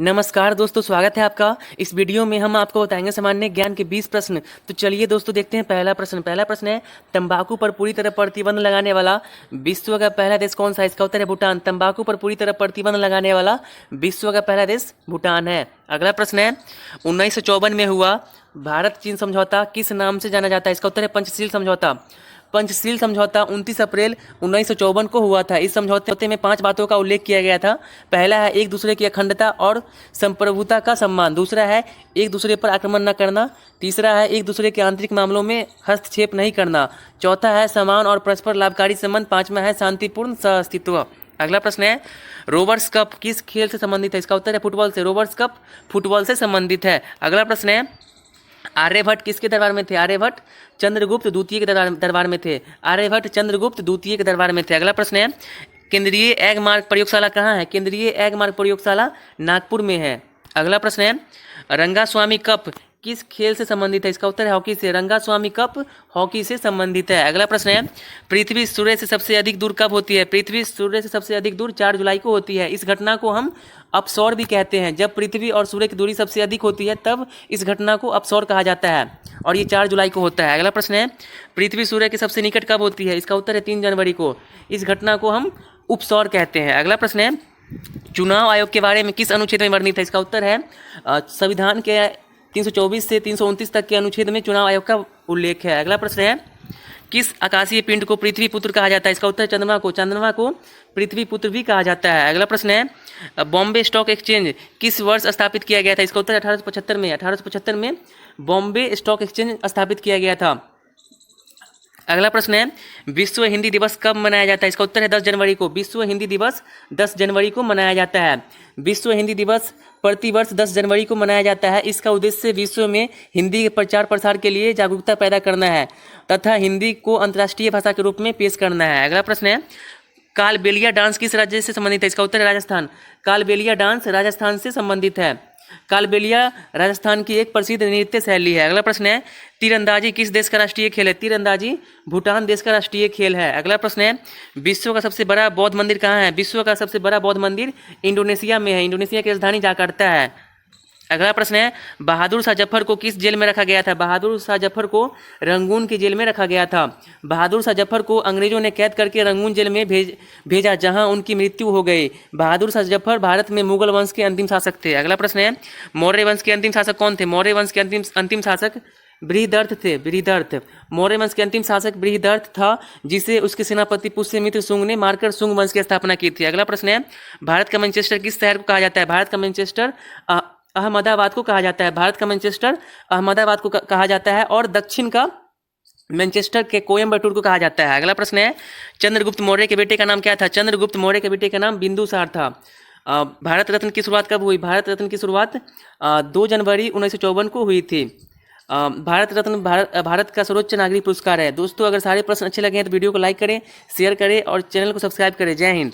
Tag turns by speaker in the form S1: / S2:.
S1: नमस्कार दोस्तों, स्वागत है आपका। इस वीडियो में हम आपको बताएंगे सामान्य ज्ञान के 20 प्रश्न। तो चलिए दोस्तों देखते हैं पहला प्रश्न है तंबाकू पर पूरी तरह प्रतिबंध लगाने वाला विश्व का पहला देश कौन सा है? इसका उत्तर है भूटान। तंबाकू पर पूरी तरह प्रतिबंध लगाने वाला विश्व का पहला देश भूटान है। अगला प्रश्न है 1954 में हुआ भारत चीन समझौता किस नाम से जाना जाता है? इसका उत्तर है पंचशील समझौता। पंचशील समझौता 29 अप्रैल 1954 को हुआ था। इस समझौते में 5 बातों का उल्लेख किया गया था। पहला है एक दूसरे की अखंडता और संप्रभुता का सम्मान। दूसरा है एक दूसरे पर आक्रमण न करना। तीसरा है एक दूसरे के आंतरिक मामलों में हस्तक्षेप नहीं करना। चौथा है समान और परस्पर लाभकारी संबंध। पांचवा है शांतिपूर्ण सहअस्तित्व। अगला प्रश्न है रोवर्स कप किस खेल से संबंधित है? इसका उत्तर है फुटबॉल से। रोवर्स कप फुटबॉल से संबंधित है। अगला प्रश्न है आर्यभट्ट किसके दरबार में थे? आर्यभट्ट चंद्रगुप्त द्वितीय के दरबार में थे। आर्यभट्ट चंद्रगुप्त द्वितीय के दरबार में थे। अगला प्रश्न है केंद्रीय एग मार्ग प्रयोगशाला कहाँ है? केंद्रीय एग मार्ग प्रयोगशाला नागपुर में है। अगला प्रश्न है रंगास्वामी कप किस खेल से संबंधित है? इसका उत्तर है हॉकी से। रंगास्वामी कप हॉकी से संबंधित है। अगला प्रश्न है पृथ्वी सूर्य से सबसे अधिक दूर कब होती है? पृथ्वी सूर्य से सबसे अधिक दूर 4 जुलाई को होती है। इस घटना को हम अपसौर भी कहते हैं। जब पृथ्वी और सूर्य की दूरी सबसे अधिक होती है तब इस घटना को अपसौर कहा जाता है और ये 4 जुलाई को होता है। अगला प्रश्न है पृथ्वी सूर्य के सबसे निकट कब होती है? इसका उत्तर है 3 जनवरी को। इस घटना को हम उपसौर कहते हैं। अगला प्रश्न है चुनाव आयोग के बारे में किस अनुच्छेद में वर्णित है? इसका उत्तर है संविधान के 324 से 329 तक के अनुच्छेद में चुनाव आयोग का उल्लेख है। अगला प्रश्न है किस आकाशीय पिंड को पृथ्वी पुत्र कहा जाता है? इसका उत्तर है चंद्रमा को। चंद्रमा को पृथ्वी पुत्र भी कहा जाता है। अगला प्रश्न है बॉम्बे स्टॉक एक्सचेंज किस वर्ष स्थापित किया गया था? इसका उत्तर 1875 में। 1875 में बॉम्बे स्टॉक एक्सचेंज स्थापित किया गया था। अगला प्रश्न है विश्व हिंदी दिवस कब मनाया जाता है? इसका उत्तर है 10 जनवरी को। विश्व हिंदी दिवस 10 जनवरी को मनाया जाता है। विश्व हिंदी दिवस प्रतिवर्ष 10 जनवरी को मनाया जाता है। इसका उद्देश्य विश्व में हिंदी के प्रचार प्रसार के लिए जागरूकता पैदा करना है तथा हिंदी को अंतर्राष्ट्रीय भाषा के रूप में पेश करना है। अगला प्रश्न है कालबेलिया डांस किस राज्य से संबंधित है? इसका उत्तर है राजस्थान। कालबेलिया डांस राजस्थान से संबंधित है। कालबेलिया राजस्थान की एक प्रसिद्ध नृत्य शैली है। अगला प्रश्न है तीरंदाजी किस देश का राष्ट्रीय खेल है? तीरंदाजी भूटान देश का राष्ट्रीय खेल है। अगला प्रश्न है विश्व का सबसे बड़ा बौद्ध मंदिर कहाँ है? विश्व का सबसे बड़ा बौद्ध मंदिर इंडोनेशिया में है। इंडोनेशिया की राजधानी जकार्ता है। अगला प्रश्न है बहादुर शाह जफर को किस जेल में रखा गया था? बहादुर शाह जफर को रंगून की जेल में रखा गया था। बहादुर शाह जफर को अंग्रेजों ने कैद करके रंगून जेल में भेजा जहां उनकी मृत्यु हो गई। बहादुर शाह जफर भारत में मुगल वंश के अंतिम शासक थे। अगला प्रश्न है मौर्य वंश के अंतिम शासक कौन थे? मौर्य वंश के अंतिम शासक बृहदर्थ थे। बृहदर्थ मौर्य वंश के अंतिम शासक बृहदर्थ था जिसे उसके सेनापति पुष्यमित्र शुंग ने मारकर शुंग वंश की स्थापना की थी। अगला प्रश्न है भारत का मैनचेस्टर किस शहर को कहा जाता है? भारत का मैनचेस्टर अहमदाबाद को कहा जाता है। भारत का मैनचेस्टर अहमदाबाद को कहा जाता है और दक्षिण का मैनचेस्टर के कोयम्बटूर को कहा जाता है। अगला प्रश्न है चंद्रगुप्त मौर्य के बेटे का नाम क्या था? चंद्रगुप्त मौर्य के बेटे का नाम बिंदुसार था। भारत रत्न की शुरुआत कब हुई? भारत रत्न की शुरुआत 2 जनवरी 1954 को हुई थी। भारत रत्न भारत का सर्वोच्च नागरिक पुरस्कार है। दोस्तों अगर सारे प्रश्न अच्छे लगे हैं तो वीडियो को लाइक करें, शेयर करें और चैनल को सब्सक्राइब करें। जय हिंद।